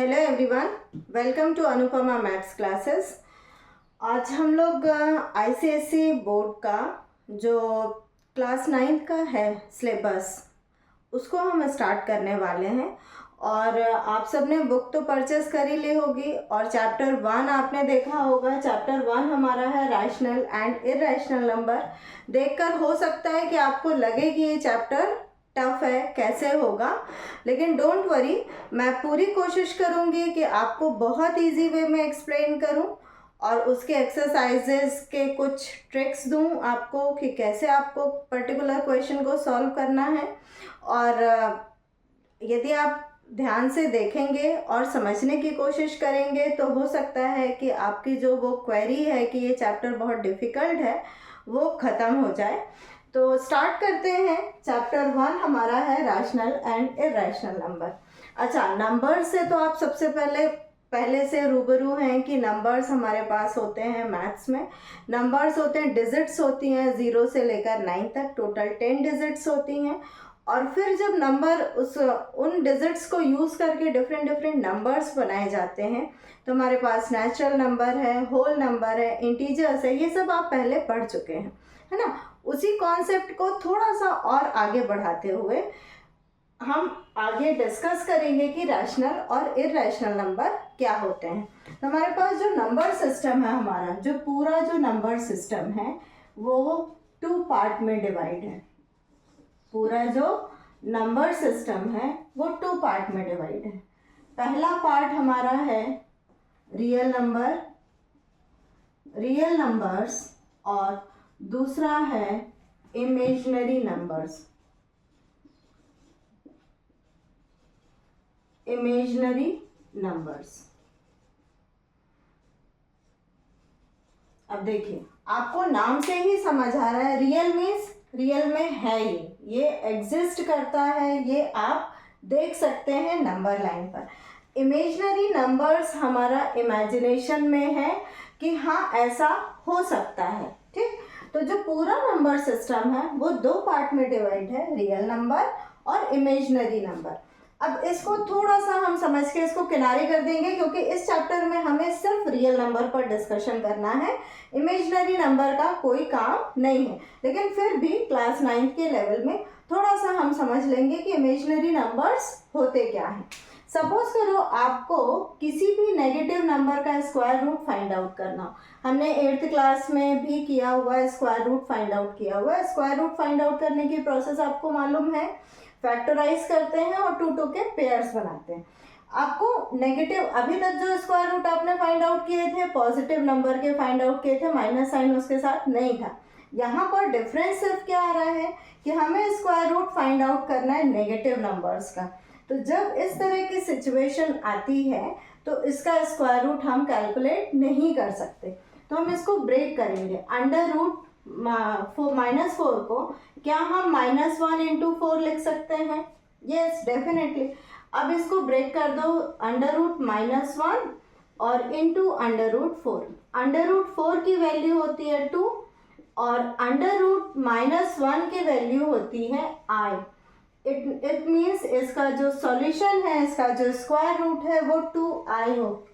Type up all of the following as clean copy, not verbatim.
Hello everyone, welcome to Anupama maths classes. आज हम लोग आईसीएसई बोर्ड का जो क्लास 9 का है सिलेबस उसको हम स्टार्ट करने वाले हैं। और आप सब ने बुक तो परचेस कर ही ली होगी और चैप्टर 1 आपने देखा होगा। चैप्टर 1 हमारा है रैशनल एंड इरैशनल नंबर। देखकर हो सकता है कि आपको लगे कि ये चैप्टर टफ है, कैसे होगा, लेकिन डोंट वरी, मैं पूरी कोशिश करूँगी कि आपको बहुत इजी वे में एक्सप्लेन करूँ और उसके एक्सरसाइजेस के कुछ ट्रिक्स दूँ आपको कि कैसे आपको पर्टिकुलर क्वेश्चन को सॉल्व करना है। और यदि आप ध्यान से देखेंगे और समझने की कोशिश करेंगे तो हो सकता है कि आपकी जो वो क्वेरी है कि ये चैप्टर बहुत डिफ़िकल्ट है वो ख़त्म हो जाए। तो स्टार्ट करते हैं। चैप्टर 1 हमारा है रैशनल एंड इरैशनल नंबर। अच्छा, नंबर से तो आप सबसे पहले से रूबरू हैं कि नंबर्स हमारे पास होते हैं मैथ्स में। नंबर्स होते हैं, डिजिट्स होती हैं 0 से लेकर 9 तक, टोटल 10 डिजिट्स होती हैं। और फिर जब नंबर उन डिजिट्स को यूज़ करके डिफरेंट नंबर्स बनाए जाते हैं तो हमारे पास नेचुरल नंबर है, होल नंबर है, इंटीजर्स है। ये सब आप पहले पढ़ चुके हैं, है ना। उसी कॉन्सेप्ट को थोड़ा सा और आगे बढ़ाते हुए हम आगे डिस्कस करेंगे कि रैशनल और इरैशनल नंबर क्या होते हैं। तो हमारे पास जो नंबर सिस्टम है, हमारा जो पूरा जो नंबर सिस्टम है वो 2 पार्ट में डिवाइड है। पूरा जो नंबर सिस्टम है वो 2 पार्ट में डिवाइड है। पहला पार्ट हमारा है रियल नंबर्स और दूसरा है इमेजिनरी नंबर्स। अब देखिए, आपको नाम से ही समझ आ रहा है, रियल मीन्स रियल में है, ये एग्जिस्ट करता है, ये आप देख सकते हैं नंबर लाइन पर। इमेजिनरी नंबर्स हमारा इमेजिनेशन में है कि हाँ ऐसा हो सकता है, ठीक। तो जो पूरा नंबर सिस्टम है वो 2 पार्ट में डिवाइड है, रियल नंबर और इमेजिनरी नंबर। अब इसको थोड़ा सा हम समझ के इसको किनारे कर देंगे क्योंकि इस चैप्टर में हमें सिर्फ रियल नंबर पर डिस्कशन करना है, इमेजिनरी नंबर का कोई काम नहीं है। लेकिन फिर भी क्लास 9 के लेवल में थोड़ा सा हम समझ लेंगे कि इमेजिनरी नंबर्स होते क्या हैं। सपोज करो आपको किसी भी नेगेटिव नंबर का स्क्वायर रूट फाइंड आउट करना। हमने 8th क्लास में भी किया हुआ है, स्क्वायर रूट फाइंड आउट किया हुआ है। स्क्वायर रूट फाइंड आउट करने की प्रोसेस आपको मालूम है, फैक्टराइज करते हैं और 2 के पेयर्स बनाते हैं। आपको नेगेटिव, अभी तक जो स्क्वायर रूट आपने फाइंड आउट किए थे पॉजिटिव नंबर के फाइंड आउट किए थे, माइनस साइन उसके साथ नहीं था। यहाँ पर डिफरेंस सिर्फ क्या आ रहा है कि हमें स्क्वायर रूट फाइंड आउट करना है नेगेटिव नंबर्स का। तो जब इस तरह की सिचुएशन आती है तो इसका स्क्वायर रूट हम कैलकुलेट नहीं कर सकते, तो हम इसको ब्रेक करेंगे। अंडर रूट -4 को क्या हम -1 × 4 लिख सकते हैं? Yes, definitely. अब इसको ब्रेक कर दो, अंडर रूट -1 और into under root 4। Under root 4 की वैल्यू होती है 2 और अंडर रूट -1 की वैल्यू होती है i। इट मीन्स इसका जो सॉल्यूशन है, इसका जो स्क्वायर रूट है वो 2i हो।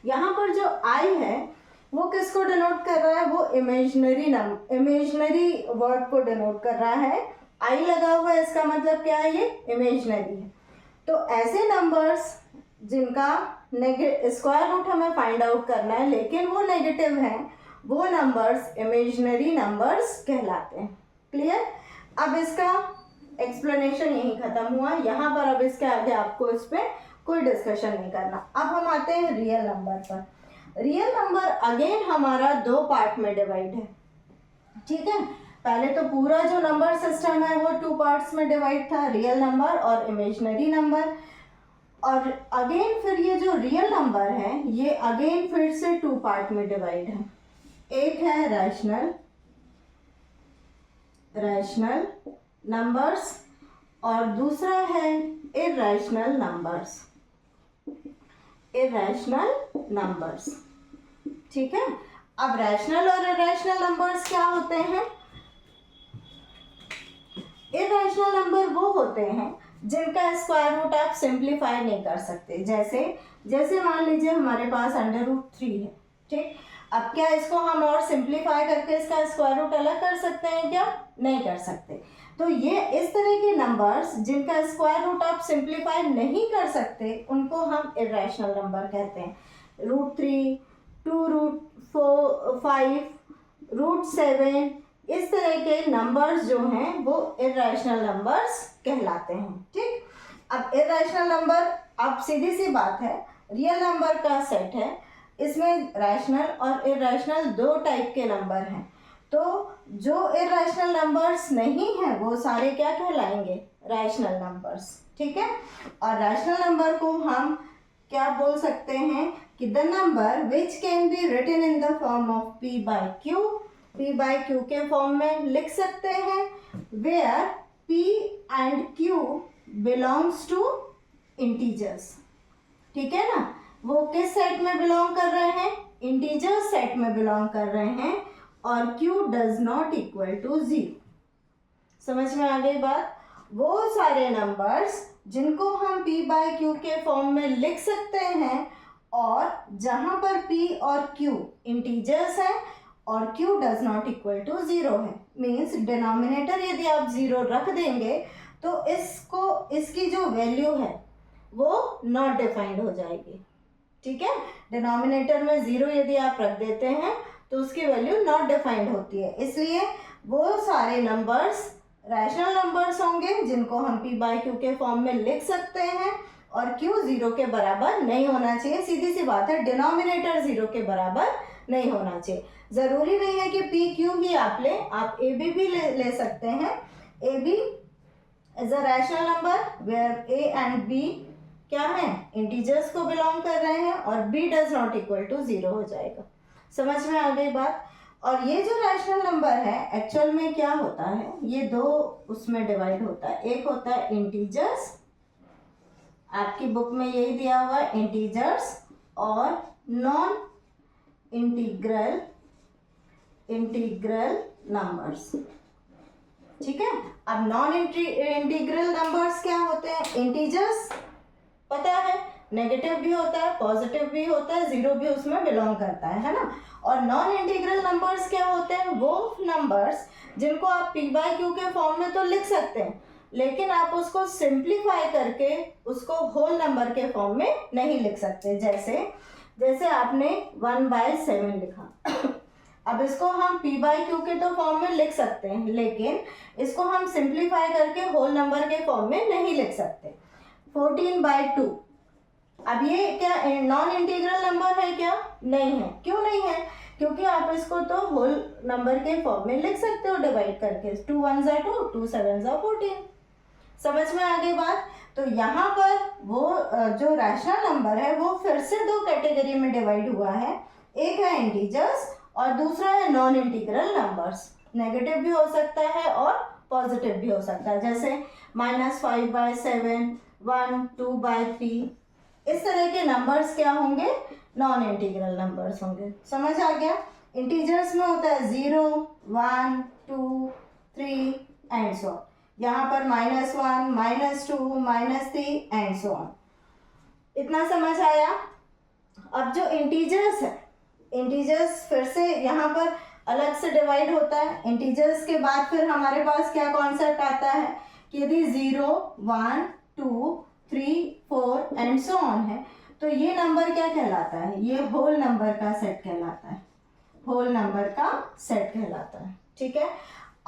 यहाँ पर जो i है वो किसको डिनोट कर रहा है? वो इमेजिनरी वर्ड को डिनोट कर रहा है। i लगा हुआ है, इसका मतलब क्या है? ये इमेजिनरी है। तो ऐसे नंबर्स जिनका स्क्वायर रूट हमें फाइंड आउट करना है लेकिन वो नेगेटिव हैं, वो नंबर्स इमेजिनरी नंबर्स कहलाते हैं। क्लियर? अब इसका एक्सप्लेनेशन यही खत्म हुआ यहाँ पर। अब इसके आगे आपको इस पर कोई डिस्कशन नहीं करना। अब हम आते हैं रियल नंबर पर। रियल नंबर अगेन हमारा 2 पार्ट में डिवाइड है, ठीक है। पहले तो पूरा जो नंबर सिस्टम है वो 2 पार्ट्स में डिवाइड था, रियल नंबर और इमेजिनरी नंबर। और अगेन फिर ये जो रियल नंबर है ये अगेन फिर से 2 पार्ट में डिवाइड है। एक है रैशनल नंबर्स और दूसरा है इरैशनल नंबर्स, ठीक है। अब रैशनल और इरैशनल नंबर्स क्या होते हैं? इरैशनल नंबर वो होते हैं जिनका स्क्वायर रूट आप सिंप्लीफाई नहीं कर सकते। जैसे जैसे मान लीजिए हमारे पास √3 है, ठीक। अब क्या इसको हम और सिंप्लीफाई करके इसका स्क्वायर रूट अलग कर सकते हैं क्या? नहीं कर सकते। तो ये इस तरह के नंबर्स जिनका स्क्वायर रूट आप सिंप्लीफाई नहीं कर सकते उनको हम इरेशनल नंबर कहते हैं। √3, 2 √5, √7 इस तरह के नंबर्स जो हैं वो इरेशनल नंबर्स कहलाते हैं, ठीक। अब इरेशनल नंबर, अब सीधी सी बात है, रियल नंबर का सेट है, इसमें रैशनल और इरेशनल दो टाइप के नंबर हैं। तो जो इरेशनल नंबर्स नहीं हैं वो सारे क्या कहलाएंगे? रैशनल नंबर्स, ठीक है। और रैशनल नंबर को हम क्या बोल सकते हैं कि the number which can be written in the form of p/q, p/q के फॉर्म में लिख सकते हैं, where p and q belongs to integers, ठीक है ना। वो किस सेट में बिलोंग कर रहे हैं? इंटीजर सेट में बिलोंग कर रहे हैं, और q does not equal to 0। समझ में आ गई बात? वो सारे नंबर्स जिनको हम p/q के फॉर्म में लिख सकते हैं और जहां पर p और q इंटीजर्स हैं और q does not equal to 0 है, मीन्स डिनोमिनेटर यदि आप 0 रख देंगे तो इसकी जो वैल्यू है वो नॉट डिफाइंड हो जाएगी, ठीक है। डिनोमिनेटर में 0 यदि आप रख देते हैं तो उसकी वैल्यू नॉट डिफाइंड होती है, इसलिए वो सारे नंबर्स रैशनल नंबर्स होंगे जिनको हम p/q के फॉर्म में लिख सकते हैं, और q 0 के बराबर नहीं होना चाहिए। सीधी सी बात है, डिनोमिनेटर 0 के बराबर नहीं होना चाहिए। ज़रूरी नहीं है कि p q ही आप लें, आप a b भी ले सकते हैं। a b is a rational number where a and b क्या है? इंटीजर्स को बिलोंग कर रहे हैं, और b does not equal to 0 हो जाएगा। समझ में आ गई बात? और ये जो रैशनल नंबर है एक्चुअल में क्या होता है, ये दो उसमें डिवाइड होता है। एक होता है इंटीजर्स, आपकी बुक में यही दिया हुआ है इंटीजर्स, और नॉन इंटीग्रल नंबर्स, ठीक है। अब नॉन इंटीग्रल नंबर्स क्या होते हैं? इंटीजर्स पता है, नेगेटिव भी होता है, पॉजिटिव भी होता है, 0 भी उसमें बिलोंग करता है ना। और नॉन इंटीग्रल नंबर्स क्या होते हैं? वो नंबर्स जिनको आप p/q के फॉर्म में तो लिख सकते हैं, लेकिन आप उसको सिंप्लीफाई करके उसको होल नंबर के फॉर्म में नहीं लिख सकते। जैसे आपने 1/7 लिखा अब इसको हम p/q के तो फॉर्म में लिख सकते हैं, लेकिन इसको हम सिंप्लीफाई करके होल नंबर के फॉर्म में नहीं लिख सकते। 14/2, अब ये क्या नॉन इंटीग्रल नंबर है क्या? नहीं है। क्यों नहीं है? क्योंकि आप इसको तो होल नंबर के फॉर्म में लिख सकते हो डिवाइड करके, 2 1 2, 2 7 14। समझ में आ गई बात? तो यहाँ पर वो जो रैशनल नंबर है वो फिर से दो कैटेगरी में डिवाइड हुआ है, एक है इंटीजर्स और दूसरा है नॉन इंटीग्रल नंबर्स। नेगेटिव भी हो सकता है और पॉजिटिव भी हो सकता है, जैसे -5/7, 1 2/3, इस तरह के नंबर्स क्या होंगे? नॉन इंटीग्रल नंबर्स होंगे। समझ आ गया? इंटीजर्स में होता है 0 1 2 3 एंड सो ऑन। यहाँ पर -1 -2 -3 एंड सो ऑन। इतना समझ आया? अब जो इंटीजर्स है, इंटीजर्स फिर से यहाँ पर अलग से डिवाइड होता है। इंटीजर्स के बाद फिर हमारे पास क्या कॉन्सेप्ट आता है कि यदि 0 1 2 3 4 एंड सो ऑन है तो ये नंबर क्या कहलाता है? ये होल नंबर का सेट कहलाता है, होल नंबर का सेट कहलाता है, ठीक है।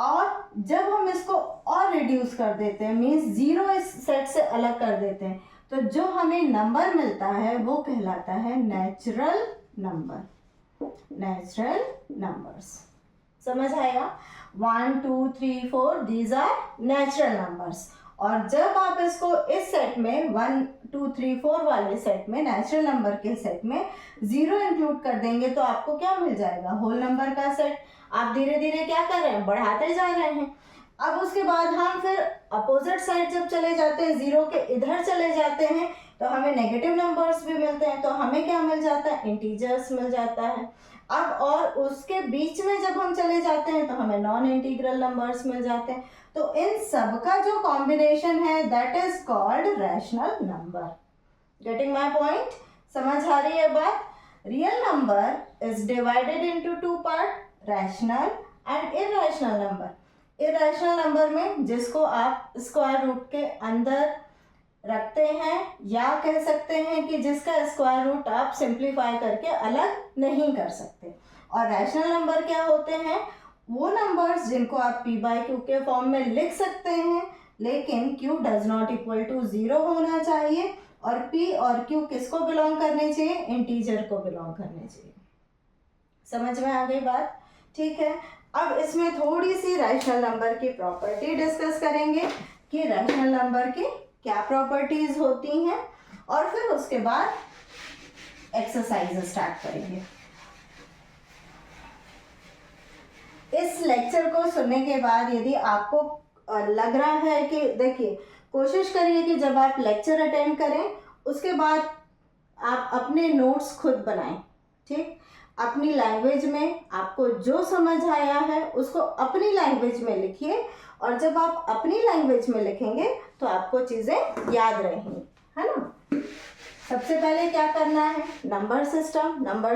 और जब हम इसको और रिड्यूस कर देते हैं, मीन्स 0 इस सेट से अलग कर देते हैं, तो जो हमें नंबर मिलता है वो कहलाता है नेचुरल नंबर, नेचुरल नंबर्स। समझ आया? 1 2 3 4 दीज आर नेचुरल नंबर्स। और जब आप इसको इस सेट में 1 2 3 4 वाले सेट में, नेचुरल नंबर के सेट में 0 इंक्लूड कर देंगे तो आपको क्या मिल जाएगा? होल नंबर का सेट। आप धीरे धीरे क्या कर रहे हैं? बढ़ाते जा रहे हैं। अब उसके बाद हम फिर अपोजिट साइड जब चले जाते हैं, 0 के इधर चले जाते हैं, तो हमें नेगेटिव नंबर्स भी मिलते हैं। तो हमें क्या मिल जाता है? इंटीजर्स मिल जाता है। अब और उसके बीच में जब हम चले जाते हैं तो हमें नॉन इंटीग्रल नंबर्स मिल जाते हैं। तो इन सब का जो कॉम्बिनेशन है that is called rational number. Getting my point? समझ आ रही है बात? Real number is divided into two part, rational and irrational number. Irrational number में जिसको आप स्क्वायर रूट के अंदर रखते हैं या कह सकते हैं कि जिसका स्क्वायर रूट आप सिंप्लीफाई करके अलग नहीं कर सकते। और रैशनल नंबर क्या होते हैं? वो नंबर्स जिनको आप p बाई क्यू के फॉर्म में लिख सकते हैं, लेकिन q does not equal to 0 होना चाहिए। और p और q किसको बिलोंग करने चाहिए? इंटीजर को बिलोंग करने चाहिए। समझ में आ गई बात? ठीक है, अब इसमें थोड़ी सी रैशनल नंबर की प्रॉपर्टी डिस्कस करेंगे कि रैशनल नंबर की क्या प्रॉपर्टीज होती हैं, और फिर उसके बाद एक्सरसाइज स्टार्ट करेंगे। इस लेक्चर को सुनने के बाद यदि आपको लग रहा है कि देखिए, कोशिश करिए कि जब आप लेक्चर अटेंड करें उसके बाद आप अपने नोट्स खुद बनाएं। ठीक, अपनी लैंग्वेज में आपको जो समझ आया है उसको अपनी लैंग्वेज में लिखिए, और जब आप अपनी लैंग्वेज में लिखेंगे तो आपको चीज़ें याद रहेंगी, है ना। सबसे पहले क्या करना है? नंबर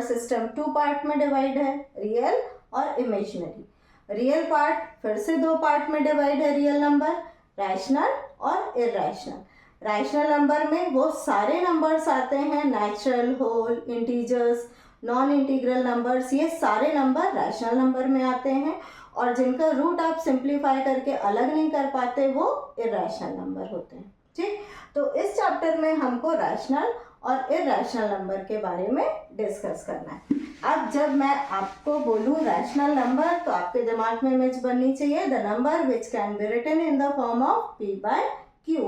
सिस्टम टू पार्ट में डिवाइड है, रियल और इमेजिनरी। रियल पार्ट फिर से दो पार्ट में डिवाइड है, रियल नंबर, रैशनल और इरैशनल। रैशनल नंबर में वो सारे नंबर्स आते हैं, natural, whole, integers, non integral numbers, ये सारे नंबर रैशनल नंबर में आते हैं। और जिनका रूट आप सिंप्लीफाई करके अलग नहीं कर पाते वो इरैशनल नंबर होते हैं। ठीक, तो इस चैप्टर में हमको रैशनल और इरैशनल नंबर के बारे में डिस्कस करना है। अब जब मैं आपको बोलूँ रैशनल नंबर तो आपके दिमाग में इमेज बननी चाहिए, the number which can be written in the form of p by q,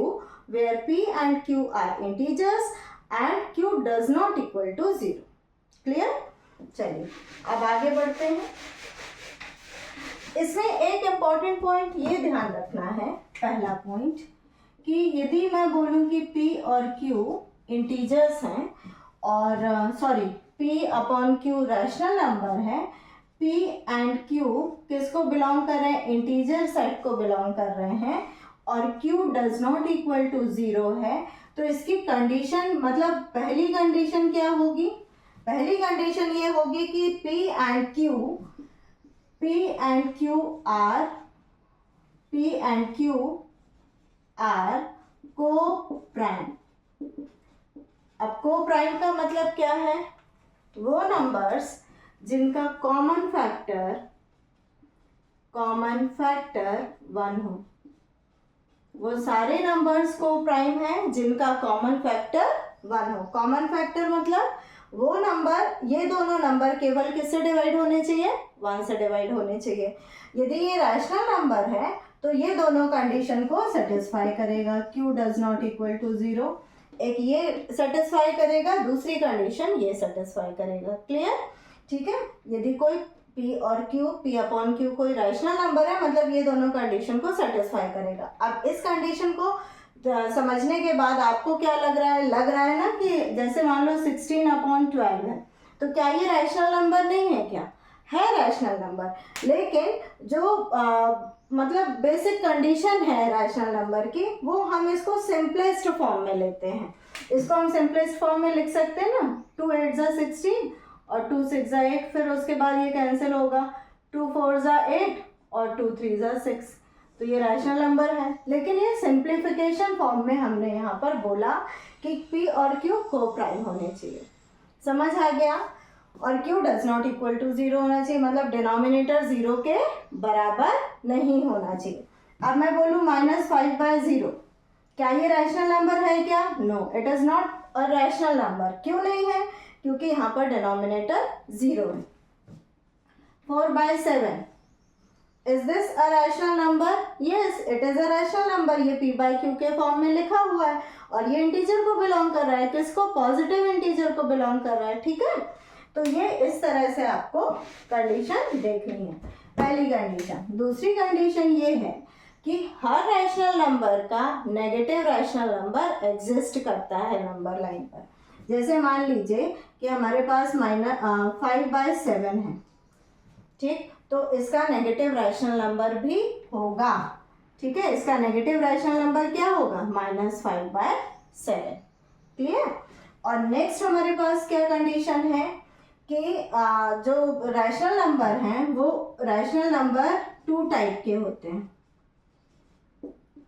where p and q are integers and q does not equal to 0। Clear? चलिए अब आगे बढ़ते हैं। इसमें एक इम्पॉर्टेंट पॉइंट ये ध्यान रखना है, पहला पॉइंट, कि यदि मैं बोलूँ कि p और q इंटीजर्स हैं और p upon q rational number है, p एंड q किसको बिलोंग कर रहे हैं? इंटीजर सेट को बिलोंग कर रहे हैं, और q does not equal to 0 है, तो इसकी कंडीशन मतलब पहली कंडीशन क्या होगी? पहली कंडीशन ये होगी कि p एंड q आर को प्राइम। अब को प्राइम का मतलब क्या है? वो नंबर्स जिनका कॉमन फैक्टर 1 हो, वो सारे नंबर्स को प्राइम है जिनका कॉमन फैक्टर 1 हो। कॉमन फैक्टर मतलब वो नंबर, ये दोनों नंबर केवल किससे डिवाइड होने चाहिए? 1 से डिवाइड होने चाहिए। यदि ये रैशनल नंबर है तो ये दोनों कंडीशन को सेटिस्फाई करेगा, q does not equal to 0, एक ये सेटिस्फाई करेगा, दूसरी कंडीशन ये सेटिस्फाई करेगा। क्लियर? ठीक है, यदि कोई p और q, p अपॉन q कोई रैशनल नंबर है मतलब ये दोनों कंडीशन को सेटिस्फाई करेगा। अब इस कंडीशन को समझने के बाद आपको क्या लग रहा है ना कि जैसे मान लो 16 अपॉन 12 है, तो क्या ये रैशनल नंबर नहीं है? क्या है? रैशनल नंबर, लेकिन जो मतलब बेसिक कंडीशन है रैशनल नंबर की, वो हम इसको सिंपलेस्ट फॉर्म में लेते हैं। इसको हम सिंपलेस्ट फॉर्म में लिख सकते हैं ना, 2 8 जा 16 और 2 6 जा 8, फिर उसके बाद ये कैंसिल होगा, 2 4 जा 8 और 2 3 जा 6, तो ये रैशनल नंबर है। लेकिन ये सिंप्लीफिकेशन फॉर्म में हमने यहाँ पर बोला कि p और q को प्राइम होने चाहिए। समझ आ गया? और q does not equal to 0 होना चाहिए, मतलब डिनोमिनेटर 0 के बराबर नहीं होना चाहिए। अब मैं बोलूँ -5/0, क्या ये रैशनल नंबर है क्या? No, it is not a rational number. क्यों नहीं है? क्योंकि यहाँ पर डिनोमिनेटर 0 है। 4/7, is this a rational number? Yes, it is a rational number. ये p बाई क्यू के फॉर्म में लिखा हुआ है और ये इंटीजर को बिलोंग कर रहा है। किसको? पॉजिटिव इंटीजर को बिलोंग कर रहा है। ठीक है, तो ये इस तरह से आपको कंडीशन देखनी है, पहली कंडीशन। दूसरी कंडीशन ये है कि हर रैशनल नंबर का नेगेटिव रैशनल नंबर एग्जिस्ट करता है नंबर लाइन पर। जैसे मान लीजिए कि हमारे पास -5/7 है, ठीक, तो इसका नेगेटिव रैशनल नंबर भी होगा, ठीक है, इसका नेगेटिव रैशनल नंबर क्या होगा, -5/7। क्लियर। और नेक्स्ट हमारे पास क्या कंडीशन है कि जो रैशनल नंबर हैं वो रैशनल नंबर 2 टाइप के होते हैं,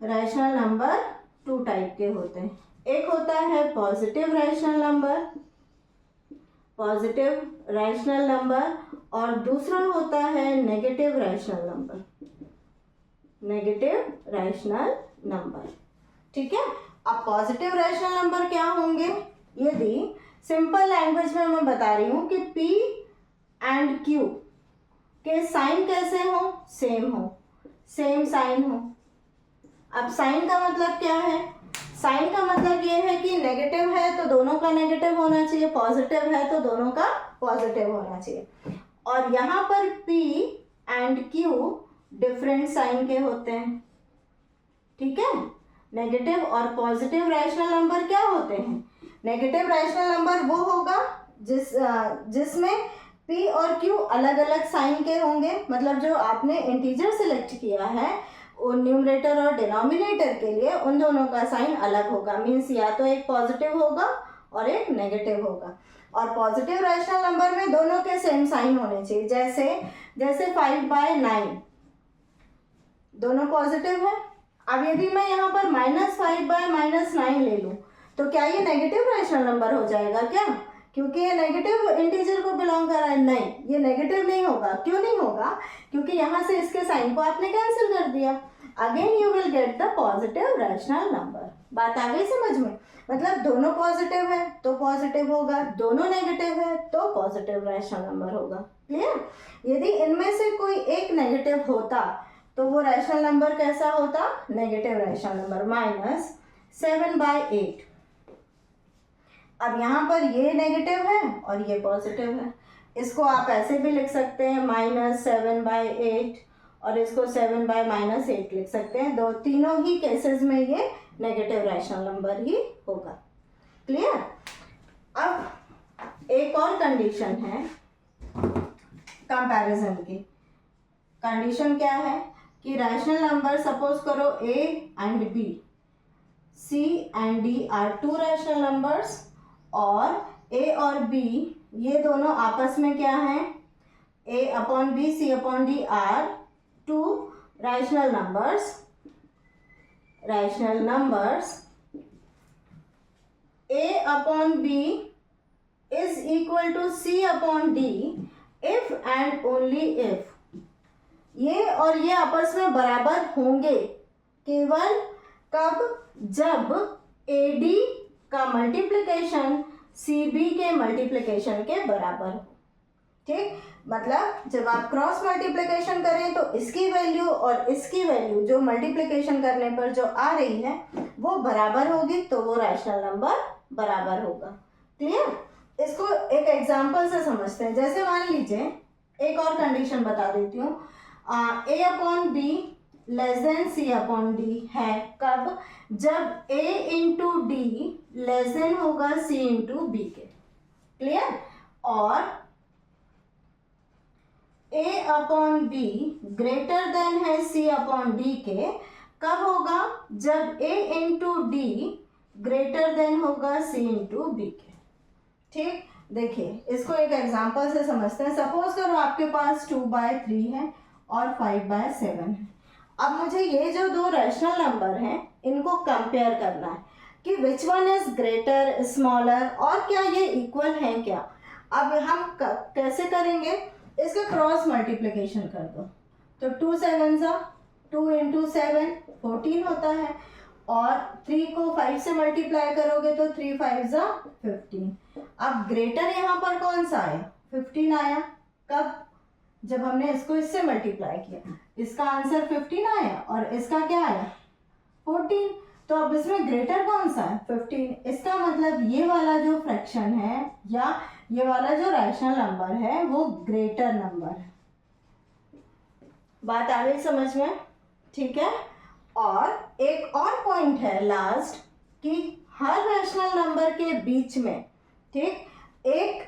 रैशनल नंबर 2 टाइप के होते हैं। एक होता है positive rational number, positive rational number, और दूसरा होता है negative rational number, negative rational number, ठीक है। अब पॉजिटिव रैशनल नंबर क्या होंगे, यदि सिंपल लैंग्वेज में मैं बता रही हूँ कि P एंड Q के साइन कैसे हो, सेम हो, सेम साइन हो। अब साइन का मतलब क्या है, साइन का मतलब ये है कि नेगेटिव है तो दोनों का नेगेटिव होना चाहिए, पॉजिटिव है तो दोनों का पॉजिटिव होना चाहिए। और यहाँ पर P and Q different sign के होते हैं, ठीक है। नेगेटिव और पॉजिटिव रैशनल नंबर क्या होते हैं, नेगेटिव रैशनल नंबर वो होगा जिसमें P और Q अलग अलग साइन के होंगे, मतलब जो आपने इंटीजर सिलेक्ट किया है न्यूमरेटर और डिनोमिनेटर के लिए उन दोनों का साइन अलग होगा, मीन्स या तो एक पॉजिटिव होगा और एक नेगेटिव होगा। और पॉजिटिव रैशनल नंबर में दोनों के सेम साइन होने चाहिए, जैसे 5/9 दोनों पॉजिटिव है। अब यदि मैं यहाँ पर -5/-9 ले लूँ तो क्या ये नेगेटिव रैशनल नंबर हो जाएगा क्या, क्योंकि ये नेगेटिव इंटीजर को बिलोंग कर रहा है, नहीं, ये नेगेटिव नहीं होगा। क्यों नहीं होगा, क्योंकि यहाँ से इसके साइन को आपने कैंसिल कर दिया। Again you will get the positive rational number. बात आ गई समझ में, मतलब दोनों पॉजिटिव है तो पॉजिटिव होगा, दोनों नेगेटिव है तो पॉजिटिव रैशनल नंबर होगा। क्लियर। यदि इनमें से कोई एक नेगेटिव होता तो वो रैशनल नंबर कैसा होता, नेगेटिव रैशनल नंबर, -7/8। अब यहाँ पर ये नेगेटिव है और ये पॉजिटिव है, इसको आप ऐसे भी लिख सकते हैं -7/8 और इसको 7/-8 लिख सकते हैं। तीनों ही केसेस में ये नेगेटिव रैशनल नंबर ही होगा। क्लियर। अब एक और कंडीशन है कंपैरिजन की। कंडीशन क्या है कि रैशनल नंबर, सपोज करो A and B, C and D are 2 rational numbers, और A और B ये दोनों आपस में क्या हैं, A/B C/D are 2 rational numbers, A/B is equal to C/D if and only if ये और ये आपस में बराबर होंगे, केवल कब, जब AD का मल्टीप्लिकेशन CB के मल्टीप्लिकेशन के बराबर हो। ठीक, मतलब जब आप क्रॉस मल्टीप्लिकेशन करें तो इसकी वैल्यू और इसकी वैल्यू जो मल्टीप्लिकेशन करने पर जो आ रही है वो बराबर होगी, तो वो रैशनल नंबर बराबर होगा। क्लियर। इसको एक एग्जांपल से समझते हैं। जैसे मान लीजिए, एक और कंडीशन बता देती हूँ, A/B लेस देन C/D है कब, जब A into D less than होगा C इंटू B के। क्लियर। और A/B ग्रेटर देन है C/D के कब होगा, जब A into D greater than होगा C इंटू B के। ठीक, देखिए इसको एक एग्जांपल से समझते हैं। सपोज करो आपके पास 2/3 है और 5/7 है। अब मुझे ये जो दो रैशनल नंबर हैं इनको कंपेयर करना है कि which one is greater, smaller, और क्या ये इक्वल हैं क्या। अब हम कैसे करेंगे, इसका क्रॉस मल्टीप्लिकेशन कर दो, तो 2 7 2 इंटू 7 14 होता है, और 3 को 5 से मल्टीप्लाई करोगे तो 3 5 15। अब ग्रेटर यहाँ पर कौन सा आया, 15 आया। कब, जब हमने इसको इससे मल्टीप्लाई किया, इसका आंसर 15 आया और इसका क्या आया 14। तो अब इसमें ग्रेटर कौन सा है, 15। इसका मतलब ये वाला जो फ्रैक्शन है या ये वाला जो रैशनल नंबर है वो ग्रेटर नंबर है। बात आ गई समझ में। ठीक है। और एक और पॉइंट है लास्ट, कि हर रैशनल नंबर के बीच में ठीक, एक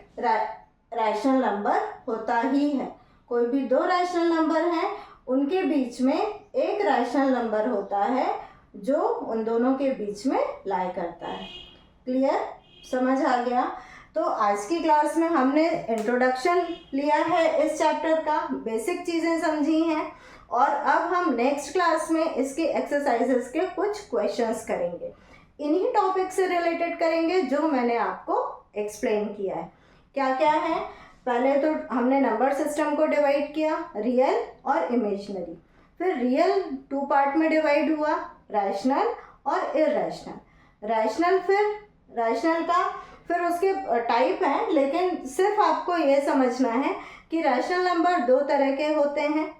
रैशनल नंबर होता ही है। कोई भी दो रैशनल नंबर हैं, उनके बीच में एक रैशनल नंबर होता है जो उन दोनों के बीच में लाई करता है। क्लियर, समझ आ गया? तो आज की क्लास में हमने इंट्रोडक्शन लिया है इस चैप्टर का, बेसिक चीज़ें समझी हैं, और अब हम नेक्स्ट क्लास में इसके एक्सरसाइजेस के कुछ क्वेश्चंस करेंगे। इन्हीं टॉपिक से रिलेटेड करेंगे जो मैंने आपको एक्सप्लेन किया है। क्या क्या है? पहले तो हमने नंबर सिस्टम को डिवाइड किया, रियल और इमेजिनरी। फिर रियल टू पार्ट में डिवाइड हुआ, रैशनल और इरैशनल। रैशनल फिर उसके टाइप हैं, लेकिन सिर्फ आपको ये समझना है कि रैशनल नंबर दो तरह के होते हैं,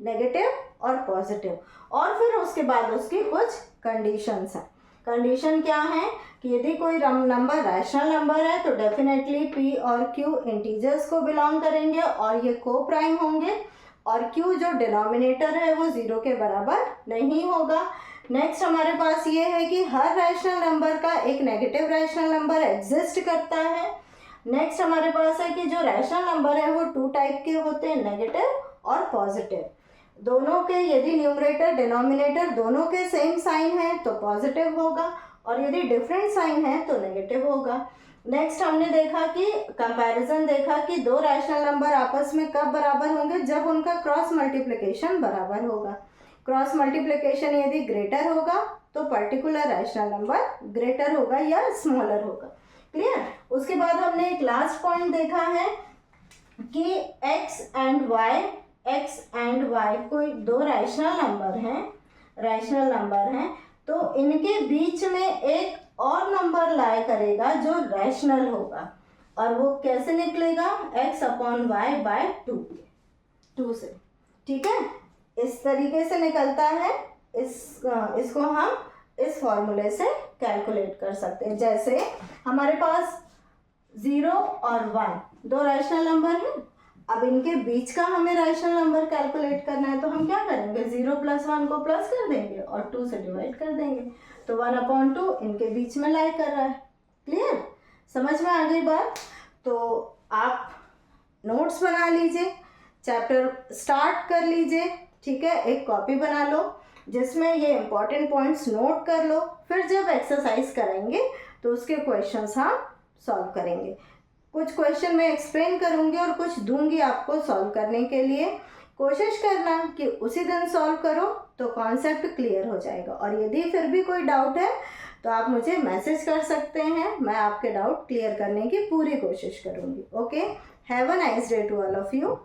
नेगेटिव और पॉजिटिव। और फिर उसके बाद उसकी कुछ कंडीशंस हैं। कंडीशन क्या है कि यदि कोई नंबर रैशनल नंबर है तो डेफिनेटली p और q इंटीजर्स को बिलोंग करेंगे और ये को प्राइम होंगे, और q जो डिनोमिनेटर है वो 0 के बराबर नहीं होगा। नेक्स्ट हमारे पास ये है कि हर रैशनल नंबर का एक नेगेटिव रैशनल नंबर एग्जिस्ट करता है। नेक्स्ट हमारे पास है कि जो रैशनल नंबर है वो टू टाइप के होते हैं, नेगेटिव और पॉजिटिव। दोनों के यदि न्यूमरेटर डिनोमिनेटर दोनों के सेम साइन है तो पॉजिटिव होगा, और यदि डिफरेंट साइन है तो नेगेटिव होगा। नेक्स्ट हमने देखा कि कंपैरिजन देखा कि दो रैशनल नंबर आपस में कब बराबर होंगे, जब उनका क्रॉस मल्टीप्लिकेशन बराबर होगा। क्रॉस मल्टीप्लिकेशन यदि ग्रेटर होगा तो पर्टिकुलर रैशनल नंबर ग्रेटर होगा या स्मॉलर होगा। क्लियर? उसके बाद हमने एक लास्ट पॉइंट देखा है कि x एंड y कोई दो रैशनल नंबर हैं, तो इनके बीच में एक और नंबर लाई करेगा जो रैशनल होगा, और वो कैसे निकलेगा? x/y/2 से। ठीक है, इस तरीके से निकलता है। इसको हम इस फॉर्मूले से कैलकुलेट कर सकते हैं। जैसे हमारे पास 0 और 1 दो रैशनल नंबर हैं, अब इनके बीच का हमें रैशनल नंबर कैलकुलेट करना है, तो हम क्या करेंगे? 0 + 1 को प्लस कर देंगे और 2 से डिवाइड कर देंगे, तो 1/2 इनके बीच में लाई कर रहा है। क्लियर, समझ में आ गई बात? तो आप नोट्स बना लीजिए, चैप्टर स्टार्ट कर लीजिए। ठीक है, एक कॉपी बना लो जिसमें ये इंपॉर्टेंट पॉइंट्स नोट कर लो, फिर जब एक्सरसाइज करेंगे तो उसके क्वेश्चंस हम सॉल्व करेंगे। कुछ क्वेश्चन मैं एक्सप्लेन करूंगी और कुछ दूंगी आपको सॉल्व करने के लिए। कोशिश करना कि उसी दिन सॉल्व करो तो कॉन्सेप्ट क्लियर हो जाएगा, और यदि फिर भी कोई डाउट है तो आप मुझे मैसेज कर सकते हैं, मैं आपके डाउट क्लियर करने की पूरी कोशिश करूंगी। Okay, have a nice day to all of you.